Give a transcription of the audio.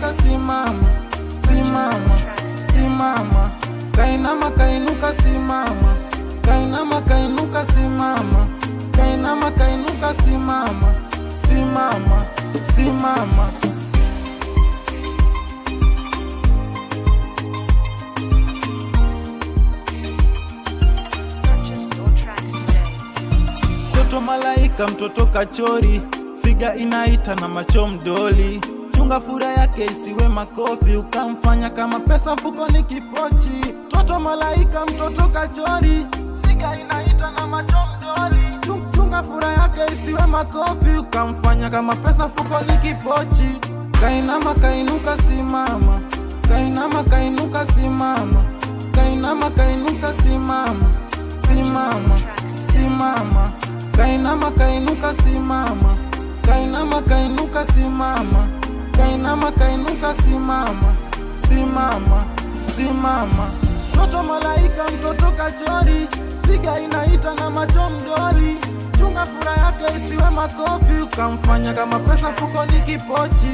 kainuka simama, simama, simama. Kainama kainuka simama, kainama kainuka simama, kainama kainuka simama, simama, simama. Mtoto malaika, mtoto kachori, figa inaita na macho mdoli. Chunga fura yake isiwe makofi, ukamfanya kama pesa mfukoni kipochi. Mtoto malaika, mtoto kachori, figa inaita na macho mdoli. Chunga fura yake isiwe makofi, ukamfanya kama pesa mfukoni kipochi. Kainama kainuka simama, kainama kainuka simama, kainama kainuka simama, simama, simama. Kainama kainuka simama, kainama kainuka simama, kainama kainuka simama, simama, simama. Mtoto malaika, mtoto kachori, figa inaita na macho mdoli. Chunga fura yake isiwe makofi, ukamfanya kama pesa mfukoni kipochi.